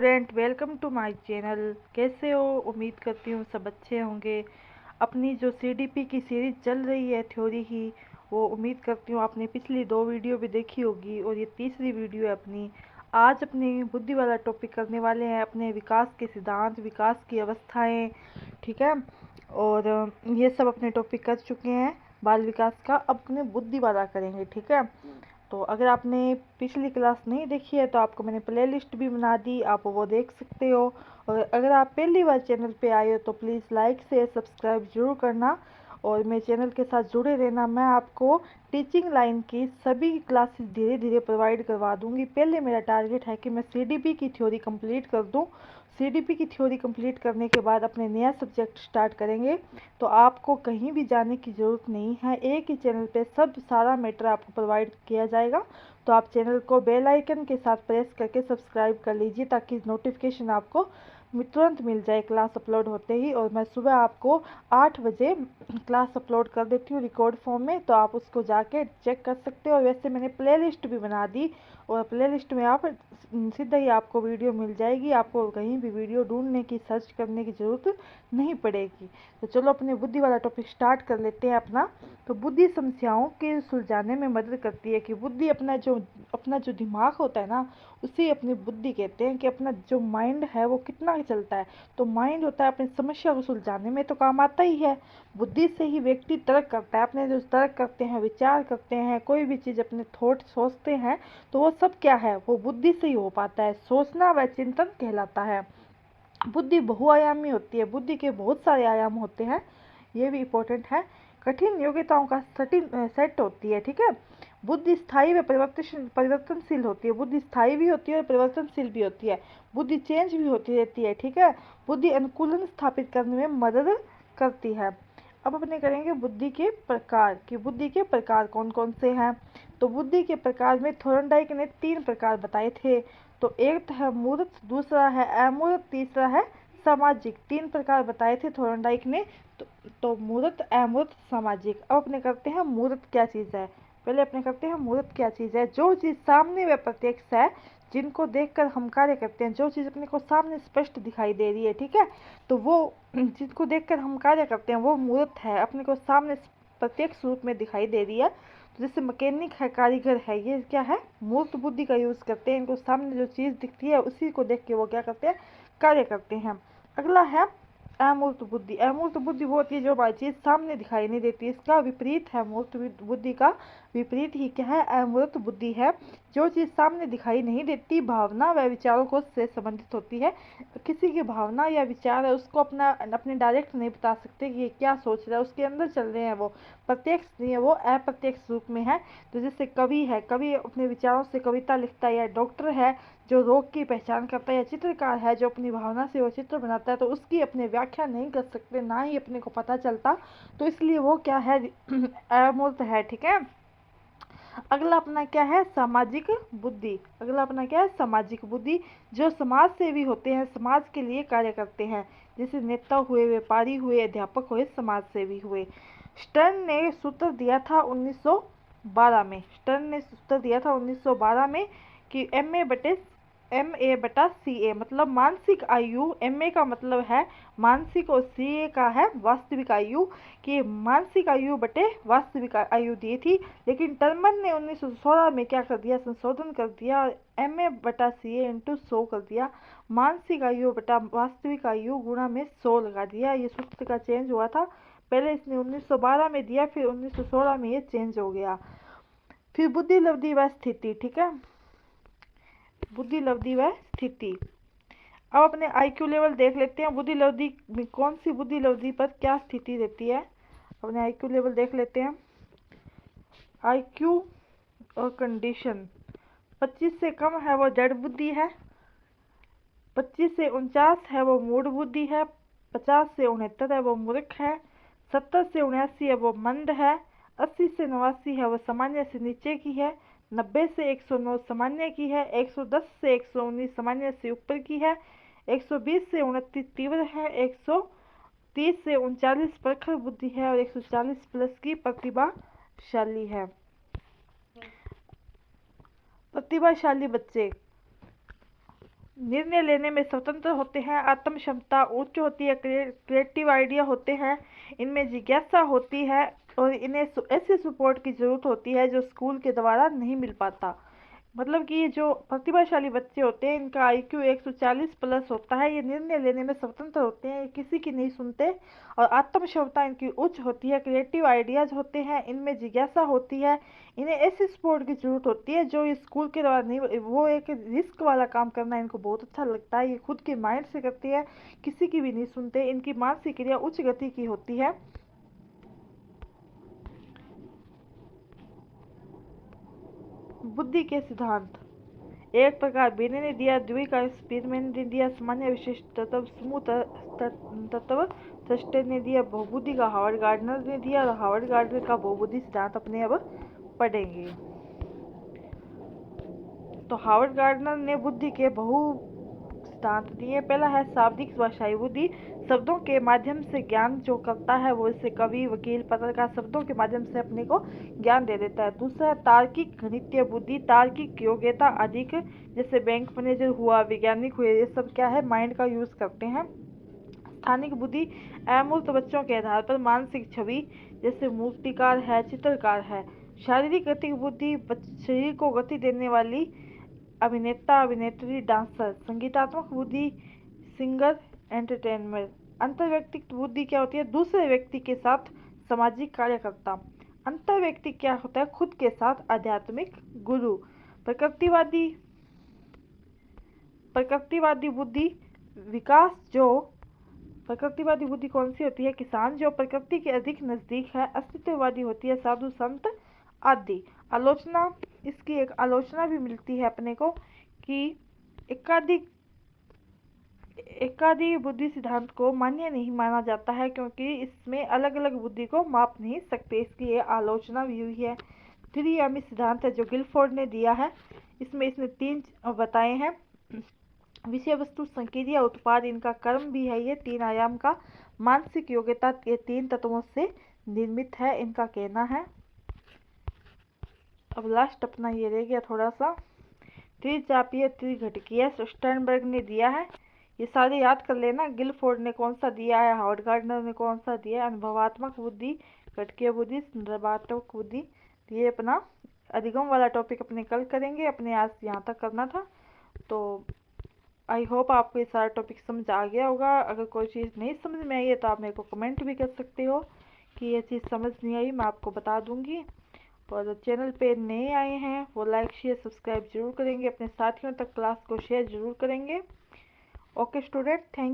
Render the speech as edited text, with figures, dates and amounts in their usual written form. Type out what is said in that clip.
Student, welcome to my channel. कैसे हो? उम्मीद करती हूँ सब अच्छे होंगे। अपनी जो सीडीपी की सीरीज चल रही है थ्योरी की, वो उम्मीद करती हूँ आपने पिछली 2 वीडियो भी देखी होगी और ये तीसरी वीडियो है अपनी। आज अपनी बुद्धि वाला टॉपिक करने वाले हैं, अपने विकास के सिद्धांत, विकास की अवस्थाएं, ठीक है। और ये सब अपने टॉपिक कर चुके हैं बाल विकास का, अब अपने बुद्धि वाला करेंगे, ठीक है। तो अगर आपने पिछली क्लास नहीं देखी है तो आपको मैंने प्लेलिस्ट भी बना दी, आप वो देख सकते हो। और अगर आप पहली बार चैनल पे आए हो तो प्लीज़ लाइक से सब्सक्राइब जरूर करना और मेरे चैनल के साथ जुड़े रहना। मैं आपको टीचिंग लाइन की सभी क्लासेस धीरे धीरे प्रोवाइड करवा दूंगी। पहले मेरा टारगेट है कि मैं सीडीपी की थ्योरी कंप्लीट कर दूं। सीडीपी की थ्योरी कंप्लीट करने के बाद अपने नया सब्जेक्ट स्टार्ट करेंगे, तो आपको कहीं भी जाने की ज़रूरत नहीं है। एक ही चैनल पे सब सारा मैटर आपको प्रोवाइड किया जाएगा। तो आप चैनल को बेल आइकन के साथ प्रेस करके सब्सक्राइब कर लीजिए ताकि नोटिफिकेशन आपको तुरंत मिल जाए क्लास अपलोड होते ही। और मैं सुबह आपको 8 बजे क्लास अपलोड कर देती हूँ रिकॉर्ड फॉर्म में, तो आप उसको जाके चेक कर सकते हो। और वैसे मैंने प्लेलिस्ट भी बना दी और प्लेलिस्ट में आप सीधा ही आपको वीडियो मिल जाएगी, आपको कहीं भी वीडियो ढूंढने की, सर्च करने की ज़रूरत नहीं पड़ेगी। तो चलो अपने बुद्धि वाला टॉपिक स्टार्ट कर लेते हैं अपना। तो बुद्धि समस्याओं के सुलझाने में मदद करती है। कि बुद्धि अपना जो दिमाग होता है ना, उसे अपनी बुद्धि कहते हैं। कि अपना जो माइंड है वो कितना चलता है, तो माइंड होता है अपनी समस्या को सुलझाने में तो काम आता ही है। बुद्धि से ही व्यक्ति तर्क करता है, अपने जो तर्क करते हैं, विचार करते हैं, कोई भी चीज़ अपने थॉट सोचते हैं, तो वो सब क्या है, वो बुद्धि से ही हो पाता है। सोचना व चिंतन कहलाता है। बुद्धि बहुआयामी होती है, बुद्धि के बहुत सारे आयाम होते हैं, ये भी इम्पोर्टेंट है। कठिन योग्यताओं का सेट होती है, ठीक है। बुद्धि स्थायी व परिवर्तनशील होती है। बुद्धि स्थायी भी होती है और परिवर्तनशील भी होती है। बुद्धि चेंज भी होती रहती है, ठीक है। बुद्धि अनुकूलन स्थापित करने में मदद करती है। अब अपने करेंगे बुद्धि के प्रकार। कि बुद्धि के प्रकार कौन कौन से हैं। तो बुद्धि के प्रकार में थोर्नडाइक ने 3 प्रकार बताए थे। तो एक है मूर्त, दूसरा है अमूर्त, तीसरा है सामाजिक। 3 प्रकार बताए थे थोर्नडाइक ने। तो मूर्त, अमूर्त, सामाजिक। अब अपने करते हैं मूर्त क्या चीज़ है। पहले अपने करते हैं मूर्त क्या चीज़ है। जो चीज़ सामने व प्रत्यक्ष है, जिनको देखकर हम कार्य करते हैं, जो चीज़ अपने को सामने स्पष्ट दिखाई दे रही है, ठीक है, तो वो जिसको देखकर हम कार्य करते हैं वो मूर्त है, अपने को सामने प्रत्यक्ष रूप में दिखाई दे रही है। तो जैसे मैकेनिक है, कारीगर है, ये क्या है, मूर्त बुद्धि का यूज़ करते हैं। इनको सामने जो चीज़ दिखती है उसी को देख के वो क्या करते हैं, कार्य करते हैं। अगला है अमूर्त बुद्धि। अमूर्त बुद्धि वो होती है जो हमारी चीज़ सामने दिखाई नहीं देती। इसका विपरीत है मूर्त बुद्धि का विपरीत ही क्या है, अमूर्त बुद्धि है। जो चीज़ सामने दिखाई नहीं देती, भावना व विचारों को से संबंधित होती है। किसी की भावना या विचार है, उसको अपने डायरेक्ट नहीं बता सकते कि ये क्या सोच रहा है, उसके अंदर चल रहे हैं, वो प्रत्यक्ष नहीं है, वो अप्रत्यक्ष रूप में है। तो जैसे कवि है, कवि अपने विचारों से कविता लिखता है, या डॉक्टर है जो रोग की पहचान करता है, या चित्रकार है जो अपनी भावना से वो चित्र बनाता है, तो उसकी अपने व्याख्या नहीं कर सकते, ना ही अपने को पता चलता, तो इसलिए वो क्या है, अमूर्त है, ठीक है। अगला अपना क्या है, सामाजिक बुद्धि। अगला अपना क्या है, सामाजिक बुद्धि। जो समाज सेवी होते हैं, समाज के लिए कार्य करते हैं, जैसे नेता हुए, व्यापारी हुए, अध्यापक हुए, समाज सेवी हुए। स्टर्न ने सूत्र दिया था 1912 में। स्टर्न ने सूत्र दिया था 1912 में कि MA/CA मतलब मानसिक आयु। MA का मतलब है मानसिक और CA का है वास्तविक आयु। कि मानसिक आयु बटे वास्तविक आयु दी थी। लेकिन टर्मन ने 1916 में क्या कर दिया, संशोधन कर दिया, MA/CA इंटू 100 कर दिया। मानसिक आयु बटा वास्तविक आयु गुणा में 100 लगा दिया। ये सूत्र का चेंज हुआ था, पहले इसने 1912 में दिया, फिर 1916 में ये चेंज हो गया। फिर बुद्धि लब्धि व स्थिति, ठीक है, बुद्धि लब्धि व स्थिति। अब अपने IQ लेवल देख लेते हैं। बुद्धि लब्धि में कौन सी बुद्धि लब्धि पर क्या स्थिति रहती है, अपने IQ लेवल देख लेते हैं। IQ और कंडीशन 25 से कम है वो जड़ बुद्धि है, 25 से 49 है वो मूढ़ बुद्धि है, 50 से 69 है वो मूर्ख है, 70 से 79 है वो मंद है, 80 से 89 है वो सामान्य से नीचे की है, 90 से 109 सामान्य की है, 110 से 119 सामान्य से ऊपर की है, 120 से 29 तीव्र है, 130 से 39 प्रखर बुद्धि है और 140 प्लस की प्रतिभाशाली है। प्रतिभाशाली बच्चे निर्णय लेने में स्वतंत्र होते हैं, आत्म क्षमता उच्च होती है, क्रिएटिव आइडिया होते हैं, इनमें जिज्ञासा होती है और इन्हें ऐसे सपोर्ट की जरूरत होती है जो स्कूल के द्वारा नहीं मिल पाता। मतलब कि ये जो प्रतिभाशाली बच्चे होते हैं इनका आईक्यू 140 प्लस होता है, ये निर्णय लेने में स्वतंत्र होते हैं, ये किसी की नहीं सुनते और आत्म क्षमता इनकी उच्च होती है, क्रिएटिव आइडियाज होते हैं, इनमें जिज्ञासा होती है, इन्हें ऐसी सपोर्ट की जरूरत होती है जो ये स्कूल के द्वारा नहीं। वो एक रिस्क वाला काम करना इनको बहुत अच्छा लगता है, ये खुद के माइंड से करती है, किसी की भी नहीं सुनते, इनकी मानसिक क्रिया उच्च गति की होती है। बुद्धि के सिद्धांत। एक प्रकार बेने ने दिया, द्वि का स्पीरमैन ने दिया, सामान्य विशिष्ट तत्व समूह तत्व थर्स्टन ने दिया, बहुबुद्धि का हावर्ड गार्डनर ने दिया और हावर्ड गार्डनर का बहुबुद्धि सिद्धांत अपने अब पढ़ेंगे। तो हावर्ड गार्डनर ने बुद्धि के बहु सिद्धांत दिए। पहला है शाब्दिक भाषाई बुद्धि, शब्दों के माध्यम से ज्ञान जो करता है वो इससे कवि, वकील, पत्रकार शब्दों के माध्यम से अपने को ज्ञान दे देता है। दूसरा है तार्किक गणितीय बुद्धि, तार्किक योग्यता अधिक, जैसे बैंक मैनेजर हुआ, वैज्ञानिक हुए, ये सब क्या है माइंड का यूज करते हैं। स्थानिक बुद्धि, अमूर्त बच्चों के आधार पर मानसिक छवि, जैसे मूर्तिकार है, चित्रकार है। शारीरिक गतिक बुद्धि, शरीर को गति देने वाली, अभिनेता, अभिनेत्री, डांसर। संगीतात्मक बुद्धि, सिंगर, एंटरटेनमेंट। अंतर्व्यक्तिक बुद्धि क्या होती है, दूसरे व्यक्ति के साथ सामाजिक कार्यकर्ता। अंतर्व्यक्ति क्या होता है, खुद के साथ आध्यात्मिक गुरु। प्रकृतिवादी, प्रकृतिवादी बुद्धि, विकास जो, प्रकृतिवादी बुद्धि कौन सी होती है, किसान जो प्रकृति के अधिक नजदीक है। अस्तित्ववादी होती है साधु संत आदि। आलोचना, इसकी एक आलोचना भी मिलती है अपने को कि एकाधिक एकाधिक बुद्धि सिद्धांत को मान्य नहीं माना जाता है क्योंकि इसमें अलग अलग बुद्धि को माप नहीं सकते, इसकी ये आलोचना भी हुई है। त्रियामी सिद्धांत है जो गिलफोर्ड ने दिया है, इसमें इसने 3 बताए हैं, विषय वस्तु, संक्रिया, उत्पाद, इनका कर्म भी है, ये 3 आयाम का। मानसिक योग्यता के 3 तत्वों से निर्मित है, इनका कहना है। अब लास्ट अपना ये रह गया थोड़ा सा, त्रिचापीय त्रिघटकीय, स्टर्नबर्ग ने दिया है, ये सारे याद कर लेना। गिलफोर्ड ने कौन सा दिया है, हावर्ड गार्डनर ने कौन सा दिया है। अनुभवात्मक बुद्धि, घटकीय बुद्धि, संदर्भात्मक बुद्धि। ये अपना अधिगम वाला टॉपिक अपने कल करेंगे, अपने आज यहाँ तक करना था। तो आई होप आपको ये सारा टॉपिक समझ आ गया होगा। अगर कोई चीज़ नहीं समझ में आई है तो आप मेरे को कमेंट भी कर सकते हो कि ये चीज़ समझ नहीं आई, मैं आपको बता दूंगी। और चैनल पे नए आए हैं वो लाइक शेयर सब्सक्राइब जरूर करेंगे, अपने साथियों तक क्लास को शेयर जरूर करेंगे। Okay student, thank